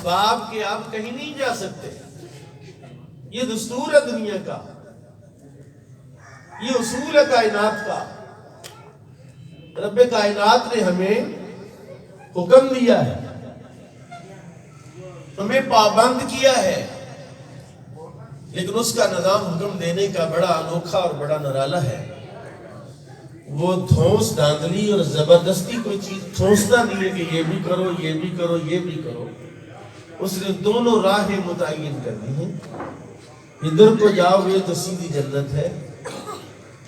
اسباب کے آپ کہیں نہیں جا سکتے، یہ دستور ہے دنیا کا، یہ اصول ہے کائنات کا۔ رب کائنات نے ہمیں حکم دیا ہے، ہمیں پابند کیا ہے، لیکن اس کا نظام حکم دینے کا بڑا انوکھا اور بڑا نرالا ہے۔ وہ دھونس دھاندلی اور زبردستی کوئی چیز ٹھونستا نہیں ہے کہ یہ بھی کرو، یہ بھی کرو، یہ بھی کرو۔ اس نے دونوں راہیں متعین کر دی ہیں، ادھر کو جاؤ گے تو سیدھی جنت ہے،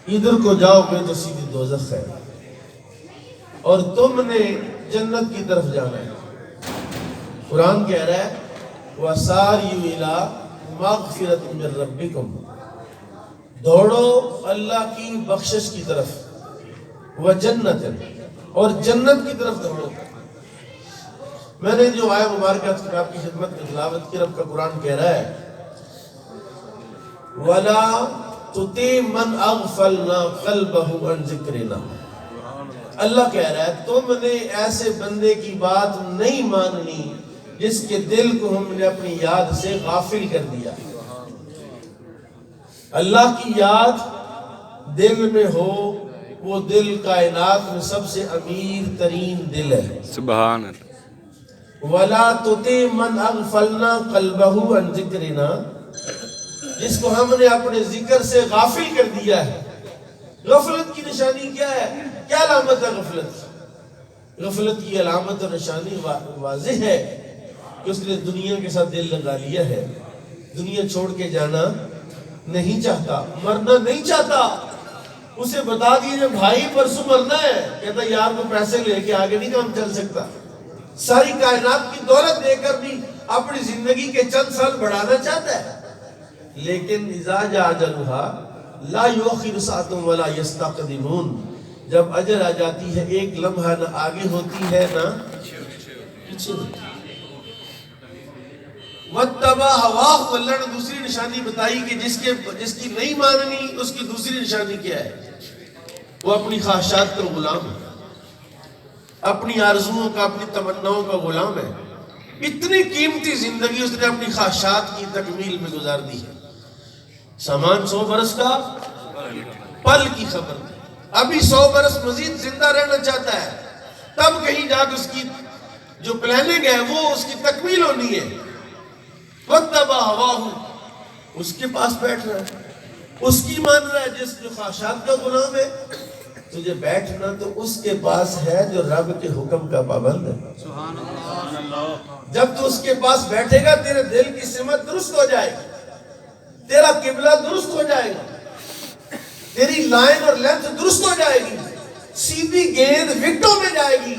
ادھر کو جاؤ گے تو سیدھی دوزخ ہے، اور تم نے جنت کی طرف جانا ہے۔ قرآن کہہ رہا ہے وَسَارِعُوا إِلَىٰ مَغْفِرَةٍ مِّن رَبِّكُمْ، دوڑو اللہ کی بخشش کی طرف، وَجَنَّةٍ، اور جنت کی طرف دوڑو۔ میں نے جو آیہ مبارکہ آپ کی خدمت میں تلاوت کی، رب کا قرآن کہہ رہا ہے وَلَا تُطِعْ مَنْ أَغْفَلْنَا قَلْبَهُ عَنْ ذِكْرِنَا، اللہ کہہ رہا ہے تم نے ایسے بندے کی بات نہیں ماننی جس کے دل کو ہم نے اپنی یاد سے غافل کر دیا۔ اللہ کی یاد دل میں ہو، وہ دل کائنات میں سب سے امیر ترین دل ہے۔ سبحان اللہ۔ وَلَا تُطِعْ مَنْ أَغْفَلْنَا قَلْبَهُ عَنْ ذِكْرِنَا، جس کو ہم نے اپنے ذکر سے غافل کر دیا ہے۔ غفلت کی نشانی کیا ہے؟ کیا علامت ہے غفلت؟ غفلت کی علامت اور نشانی واضح ہے کہ اس نے دنیا کے ساتھ دل لگا لیا ہے، دنیا چھوڑ کے جانا نہیں چاہتا، مرنا نہیں چاہتا۔ اسے بتا دیجئے بھائی پرسوں مرنا ہے، کہتا یار کو پیسے لے کے آگے نہیں کام چل سکتا۔ ساری کائنات کی دولت دے کر بھی اپنی زندگی کے چند سال بڑھانا چاہتا ہے، لیکن اذا جاء اجلها لا یؤخر ساعة ولا یستقدمون، جب اجل آ جاتی ہے ایک لمحہ نہ آگے ہوتی ہے نہ پیچھے ہوتی ہے۔ وَاتَّبَعَ هَوَاهُ، اللہ نے دوسری نشانی بتائی کہ جس کی نہیں ماننی، اس کی دوسری نشانی کیا ہے؟ وہ اپنی خواہشات کا غلام ہے، اپنی آرزوؤں کا، اپنی تمناؤں کا غلام ہے۔ اتنی قیمتی زندگی اس نے اپنی خواہشات کی تکمیل میں گزار دی ہے۔ سامان 100 برس کا پل کی خبر، ابھی 100 برس مزید زندہ رہنا چاہتا ہے، تب کہیں جا کے اس کی جو پلاننگ ہے وہ اس کی تکمیل ہونی ہے۔ وَاتَّبَعَ هَوَاهُ، اس کے پاس بیٹھ رہا ہے، اس کی مان رہا ہے، جس جو خواہشات کا غلام ہے۔ تجھے بیٹھنا تو اس کے پاس ہے جو رب کے حکم کا پابند ہے۔ سبحان اللہ۔ جب تو اس کے پاس بیٹھے گا تیرے دل کی سمت درست ہو جائے گی، تیرا قبلہ درست ہو جائے گا، تیری لائن اور لینتھ درست ہو جائے گی، سیدھی گیند وکٹوں میں جائے گی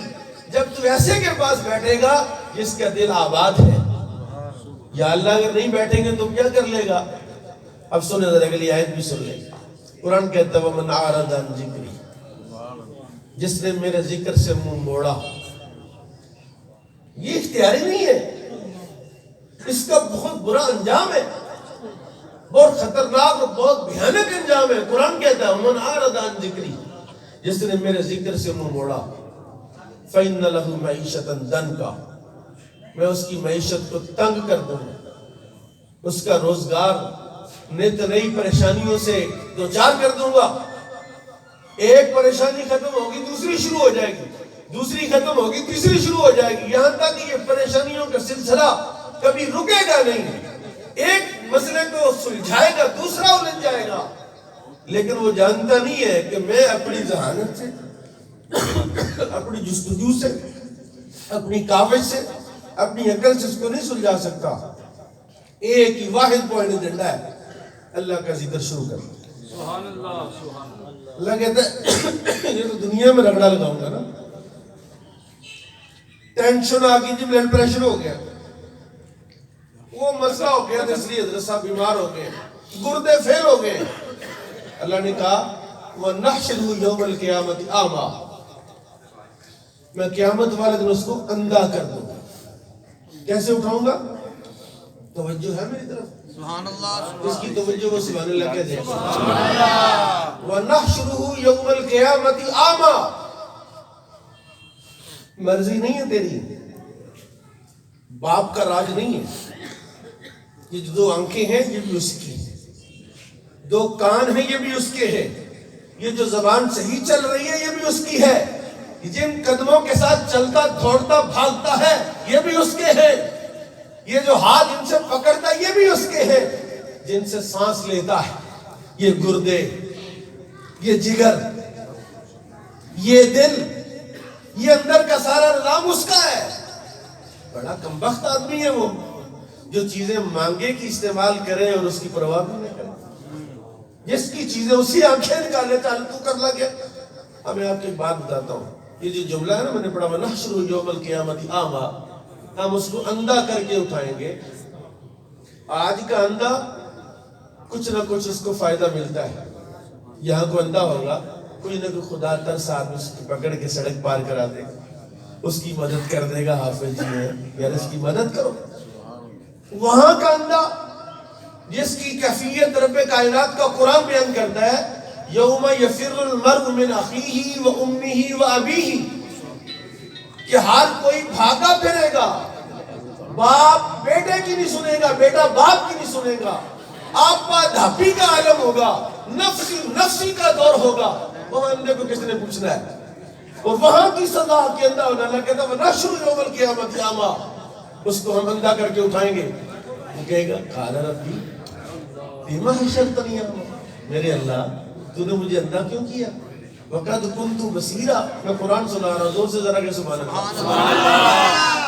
جب تو ایسے کے پاس بیٹھے گا جس کا دل آباد ہے۔ یا اللہ اگر نہیں بیٹھیں گے تو کیا کر لے گا؟ اب سنیں ذرا اگلی آیت بھی سن لیں۔ قرآن کہتا ہے وَمَنْ أَعْرَضَ عَنْ ذِكْرِي، جس نے میرے ذکر سے منہ موڑا۔ یہ اختیاری نہیں ہے، اس کا بہت برا انجام ہے، بہت خطرناک اور بہت بھیانک انجام ہے۔ قرآن کہتا ہے وَمَنْ أَعْرَضَ عَنْ ذِكْرِي، جس نے میرے ذکر سے منہ موڑا فَإِنَّ لَهُ مَعِيشَةً ضَنْكَ، میں اس کی معیشت کو تنگ کر دوں گا، اس کا روزگار نت نئی پریشانیوں سے دوچار کر دوں گا۔ ایک پریشانی ختم ہوگی دوسری شروع ہو جائے گی، دوسری ختم ہوگی تیسری شروع ہو جائے گی، یہاں تک کہ یہ پریشانیوں کا سلسلہ کبھی رکے گا نہیں۔ ایک مسئلے کو سلجھائے گا دوسرا الجھ جائے گا، لیکن وہ جانتا نہیں ہے کہ میں اپنی ذہانت سے، اپنی جستجو سے، اپنی کاوش سے، اپنی عقل سے اس کو نہیں سلجھا سکتا۔ ایک ہی واحد پوائنٹ ایجنڈا ہے، اللہ کا ذکر شروع کر۔ سبحان اللہ، سبحان اللہ۔ اللہ کہتا ہے یہ تو دنیا میں رگڑا لگاؤں گا نا۔ ٹینشن آ گئی جی، بلڈ پریشر ہو گیا، وہ مسئلہ ہو گیا، اس لیے حضرت صاحب بیمار ہو گئے، گردے فیل ہو گئے۔ اللہ نے کہا وَنَحْشُرُهُ يَوْمَ الْقِيَامَةِ أَعْمَىٰ، میں قیامت والے دن اس کو اندھا کر دوں گا۔ کیسے اٹھاؤں گا؟ توجہ ہے میری طرف؟ سبحان اللہ۔ جس کی توجہ وہ سبحان اللہ کہہ دے۔ وَنَحْشُرُهُ يَوْمَ الْقِيَامَةِ أَعْمَىٰ، مرضی نہیں ہے تیری، باپ کا راج نہیں ہے. یہ جو 2 آنکھیں ہیں یہ بھی اس کی ہیں, 2 کان ہیں یہ بھی اس کے ہیں, یہ جو زبان صحیح چل رہی ہے یہ بھی اس کی ہے, جن قدموں کے ساتھ چلتا دوڑتا بھاگتا ہے یہ بھی اس کے ہیں, یہ جو ہاتھ ان سے پکڑتا ہے یہ بھی اس کے ہیں, جن سے سانس لیتا ہے یہ گردے, یہ جگر, یہ دل, یہ اندر کا سارا نظام اس کا ہے. بڑا کمبخت آدمی ہے وہ جو چیزیں مانگے کی استعمال کرے اور اس کی پرواہ بھی نہ کرے. جس کی چیزیں اسی آنکھیں نکالے چاہے تو کر لگے. اب میں آپ کو ایک بات بتاتا ہوں, یہ جو جملہ ہے نا میں نے پڑھا وَنَحْشُرُ يَوْمَ الْقِيَامَةِ أَعْمَى, ہم اس کو اندھا کر کے اٹھائیں گے. آج کا اندھا کچھ نہ کچھ اس کو فائدہ ملتا ہے. یہاں کو اندھا ہوگا کوئی نہ کوئی خدا ترس آدمی اس کو پکڑ کے سڑک پار کرا دے گا, اس کی مدد کر دے گا, حافظ جی ہیں یار اس کی مدد کرو. وہاں کا اندھا جس کی کیفیت رب کائنات کا قرآن بیان کرتا ہے, یوم یفر المرء من اخیہ و امہ و ابیہ, کہ ہر کوئی بھاگا پھرے گا, باپ بیٹے کی نہیں سنے گا, بیٹا باپ کی نہیں سنے گا, آپا دھاپی کا عالم ہوگا, نفسی نفسی کا دور ہوگا. وہاں اندھے کو کس نے پوچھنا ہے, اور وہاں کی سزا کے اندھا ہونا. اللہ کہتا ہے وَنَحْشُرُ يَوْمَ الْقِيَامَةِ أَعْمَى, اس کو ہم اندھا کر کے اٹھائیں گے. وہ کہے گا قَالَ رَبِّي بِمَا حَشَرْتَنِي أَعْمَى, میرے اللہ تو نے مجھے اندھا کیوں کیا؟ وَقَدْ كُنْتُ بَصِيرًا, میں قرآن سنا رہا ہوں, زور سے ذرا کہ سبحان اللہ.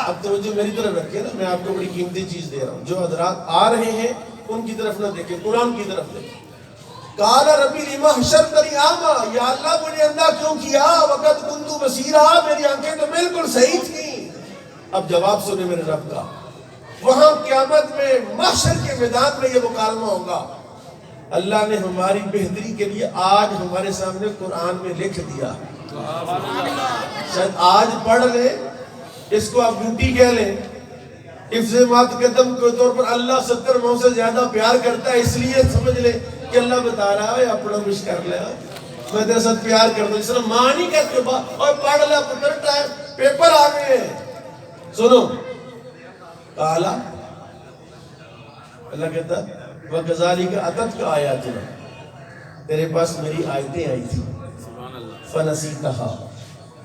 اب توجہ میری طرف رکھیں نا, میں آپ کو بڑی قیمتی چیز دے رہا ہوں. جو حضرات آ رہے ہیں ان کی طرف نہ دیکھیں, قرآن کی طرف دیکھیں. قَالَ رَبِّ لِمَا حَشَرْتَنِي أَعْمَى, یا اللہ مجھے اندھا کیوں کیا؟ وَقَدْ كُنْتُ بَصِيرًا, میری آنکھیں تو بالکل صحیح تھیں. اب جواب سنے میرے رب کا. وہاں قیامت میں محشر کے میدان میں یہ مکالمہ ہوگا. اللہ نے ہماری بہتری کے لیے آج ہمارے سامنے قرآن میں لکھ دیا. شاید آج پڑھ لیں, اس کو آپ ڈیوٹی کہہ لیں. حفظ مقدم کے طور پر اللہ 70 ماہ سے زیادہ پیار کرتا ہے, اس لیے سمجھ لیں کہ اللہ بتا رہا ہے اپنا کچھ کر لے, میں تیرے ساتھ پیار کرتا ہوں. اس طرح ماں نہیں کہتے اور پڑھ لے پتر, ٹائم پیپر آ گئے ہیں. سنو کالا, اللہ کہتا وَكَذَلِكَ أَتَتْكَ آيَاتُنَا, تیرے پاس میری آیتیں آئی تھی, فَنَسِيتَهَا,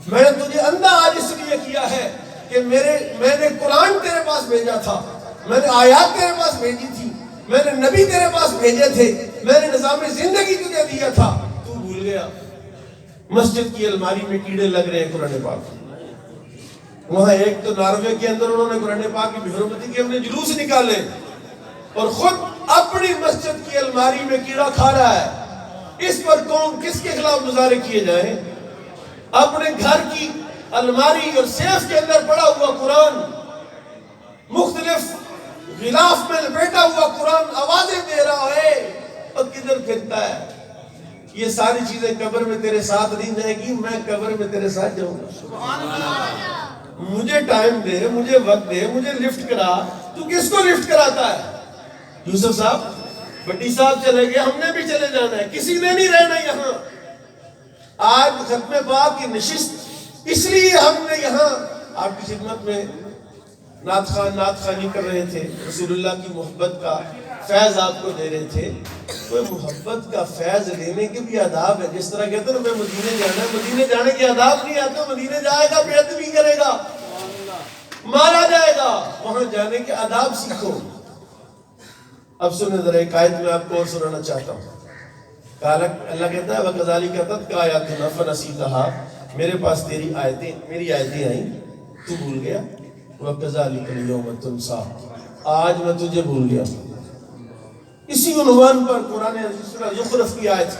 میں نے تجھے اندھا آج اس لیے کیا ہے کہ میں نے قرآن تیرے پاس بھیجا تھا, میں نے آیات تیرے پاس بھیجی تھی, میں نے نبی تیرے پاس بھیجے تھے, میں نے نظام زندگی تجھے دیا تھا, تو بھول گیا. مسجد کی الماری میں کیڑے لگ رہے ہیں قرآن پاک. وہاں ایک تو ناروے کے اندر انہوں نے قرآن پاک کی بے حرمتی کے ہم نے جلوس نکالے, اور خود اپنی مسجد کی الماری میں کیڑا کھا رہا ہے. اس پر کون کس کے خلاف مظاہرے کیے جائیں؟ اپنے گھر کی الماری اور سیف کے اندر پڑا ہوا قرآن, مختلف غلاف میں لپیٹا ہوا قرآن آوازیں دے رہا ہے, اور کدھر پھرتا ہے. یہ ساری چیزیں قبر میں تیرے ساتھ نہیں جائے گی, میں قبر میں تیرے ساتھ جاؤں گا. مجھے ٹائم دے, مجھے وقت دے, مجھے لفٹ کرا. تو کس کو لفٹ کراتا ہے؟ یوسف صاحب, بٹی صاحب چلے گئے, ہم نے بھی چلے جانا ہے, کسی نے نہیں رہنا یہاں. آج ختم پاک کی نشست اس لیے ہم نے یہاں آپ کی خدمت میں نعت خوانی کر رہے تھے, رسول اللہ کی محبت کا فیض آپ کو دے رہے تھے. تو محبت کا فیض لینے کے بھی آداب ہے. جس طرح کہتے ہیں نا میں مدینے جانا ہے, مدینے جانے کے آداب نہیں آتے. مدینے جائے گا بے ادبی کرے گا, مارا جائے گا. وہاں جانے کے آداب سیکھو. اب سنیں ذرا ایک آیت میں آپ کو اور سنانا چاہتا ہوں. اللہ کہتا ہے وَكَذَلِكَ أَتَتْكَ آيَاتُنَا فَنَسِيتَهَا, میرے پاس میری آیتیں آئیں, تو بھول گیا. وَكَذَلِكَ الْيَوْمَ تُنْسَىٰ, آج میں تجھے بھول گیا. اسی عنوان پر قرآن سورہ زخرف کی آیت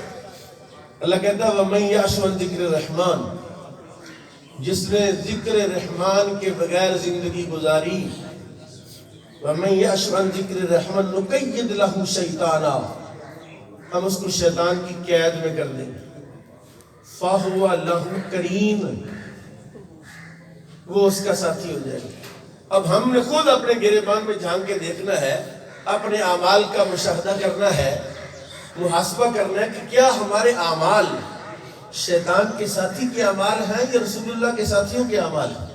اللہ کہتا ہے وَمَن يَعْشُ عَن ذِكْرِ الرَّحْمَٰنِ, جس نے ذکر رحمان کے بغیر زندگی گزاری. وَمَن يَعْشُ عَن ذِكْرِ الرَّحْمَٰنِ نُقَيِّضْ لَهُ شَيْطَانًا, ہم اس کو شیطان کی قید میں کر دیں گے. فَهُوَ لَهُ قَرِينٌ, وہ اس کا ساتھی ہو جائے گا. اب ہم نے خود اپنے گریبان میں جھانک کے دیکھنا ہے, اپنے اعمال کا مشاہدہ کرنا ہے, محاسبہ کرنا ہے کہ کیا ہمارے اعمال شیطان کے ساتھی کے اعمال ہیں یا رسول اللہ کے ساتھیوں کے اعمال ہیں.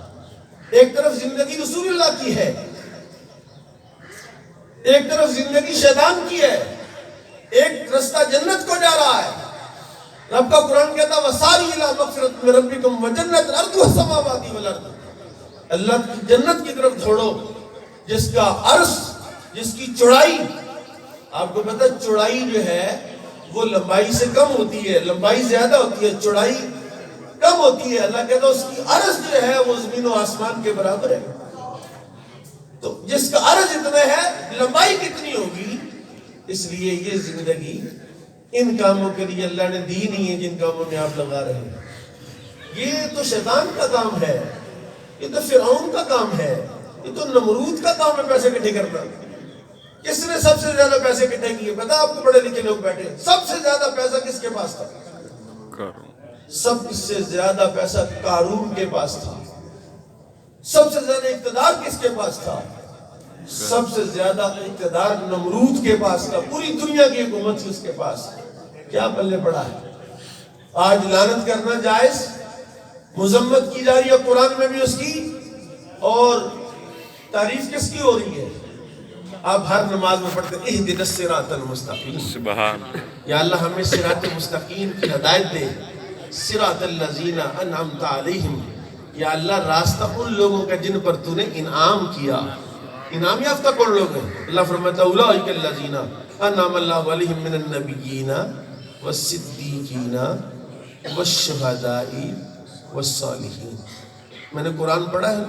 ایک طرف زندگی رسول اللہ کی ہے, ایک طرف زندگی شیطان کی ہے، ایک رستہ جنت کو جا رہا ہے۔ رب کا قرآن کہتا ہے وَسَارِعُوا إِلَىٰ مَغْفِرَةٍ مِّن رَبِّكُمْ وَجَنَّةٍ عَرْضُهَا السَّمَاوَاتُ وَالْأَرْضُ، اللہ کی جنت کی طرف دوڑو جس کا عرض، جس کی چوڑائی، آپ کو پتہ چوڑائی جو ہے وہ لمبائی سے کم ہوتی ہے، لمبائی زیادہ ہوتی ہے، چوڑائی کم ہوتی ہے۔ اللہ کہتا ہے اس کی عرض جو ہے وہ زمین و آسمان کے برابر ہے۔ تو جس کا عرض اتنا ہے لمبائی کتنی ہوگی؟ اس لیے یہ زندگی ان کاموں کے لیے اللہ نے دی نہیں ہے جن کاموں میں آپ لگا رہے ہیں۔ یہ تو شیطان کا کام ہے، یہ تو فرعون کا کام ہے، یہ تو نمرود کا کام ہے پیسے اکٹھے کرنا۔ کس نے سب سے زیادہ پیسے اکٹھے کیے؟ پتا آپ کو پڑھے لکھے لوگ بیٹھے، سب سے زیادہ پیسہ کس کے پاس تھا؟ سب سے زیادہ پیسہ قارون کے پاس تھا۔ سب سے زیادہ اقتدار کس کے پاس تھا؟ سب سے زیادہ اقتدار نمرود کے پاس تھا، پوری دنیا کی حکومت تھی اس کے پاس۔ کیا پلے پڑا ہے؟ آج لعنت کرنا جائز، مذمت کی جا رہی ہے قرآن میں بھی اس کی، اور تعریف کس کی ہو رہی ہے؟ آپ ہر نماز میں پڑھتے ہیں اہدنا الصراط المستقیم، سبحان یا اللہ ہمیں صراط مستقیم کی ہدایت دے، صراط الذین انعمت علیہم، یا اللہ راستہ ان لوگوں کا جن پر تو نے انعام کیا۔ انعام یافتہ کون لوگ ہیں؟ اللہ فرماتا ہے اولئک الذین انعم اللہ علیہم من النبیین والصدیقین والشہداء والصالحین۔ میں نے قرآن پڑھا ہے،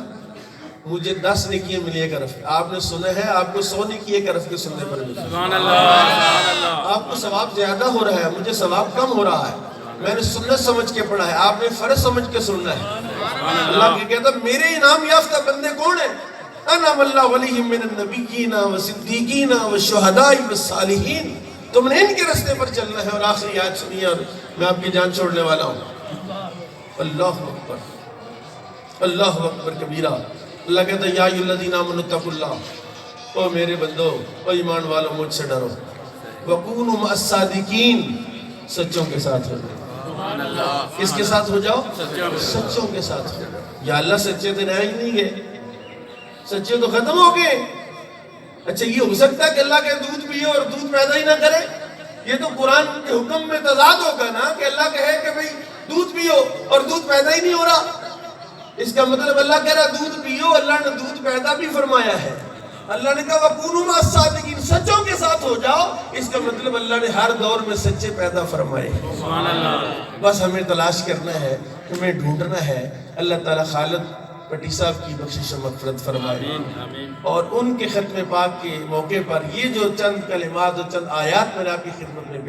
مجھے 10 نیکیاں ملی ایک حرف، آپ نے سنا ہے آپ کو 100 نیکی ایک حرف کے سننے پر ملی۔ سبحان اللہ، آپ کو ثواب زیادہ ہو رہا ہے، مجھے ثواب کم ہو رہا ہے۔ میں نے سنت سمجھ کے پڑھا ہے، آپ نے فرض سمجھ کے سننا ہے۔ اللہ کی کہتا میرے انعام یافتہ بندے کون ہیں؟ انعم اللہ علیہم من النبیین والصدیقین والشہداء والصالحین۔ تم نے ان کے رستے پر چلنا ہے۔ اور آخری آیت سنیے اور میں آپ کی جان چھوڑنے والا ہوں۔ اللہ اکبر، اللہ اکبر کبیرہ۔ اللہ کہتا ہے یا ایھا الذین آمنوا اتقوا اللہ، او میرے بندو، او ایمان والو مجھ سے ڈرو، وکونوا مع الصادقین، سچوں کے ساتھ ہو جاؤ۔ کس کے ساتھ ہو جاؤ؟ سچوں کے ساتھ ہو جاؤ۔ یا اللہ سچے تو رہ ہی نہیں گئے، سچے تو ختم ہو گئے۔ اچھا یہ ہو سکتا ہے کہ اللہ کے دودھ پیے اور دودھ پیدا ہی نہ کرے؟ یہ تو قرآن کے حکم میں تضاد ہوگا نا کہ اللہ کہے کہ بھئی دودھ پیو اور دودھ پیدا ہی نہیں ہو رہا۔ اس کا مطلب اللہ کہہ رہا دودھ پیو، اللہ نے دودھ پیدا بھی فرمایا ہے۔ اللہ نے کہا وَكُونُوا مَعَ الصَّادِقِينَ، سچوں کے ساتھ ہو جاؤ۔ اس کا مطلب اللہ نے ہر دور میں سچے پیدا فرمائے۔ بس ہمیں تلاش کرنا ہے، ہمیں ڈھونڈنا ہے۔ اللہ تعالیٰ خالد پٹی صاحب کی بخشش و مغفرت فرمائے، اور ان کے ختم پاک کے موقع پر یہ جو چند کلمات و چند آیات میں نے آپ کی خدمت میں پیش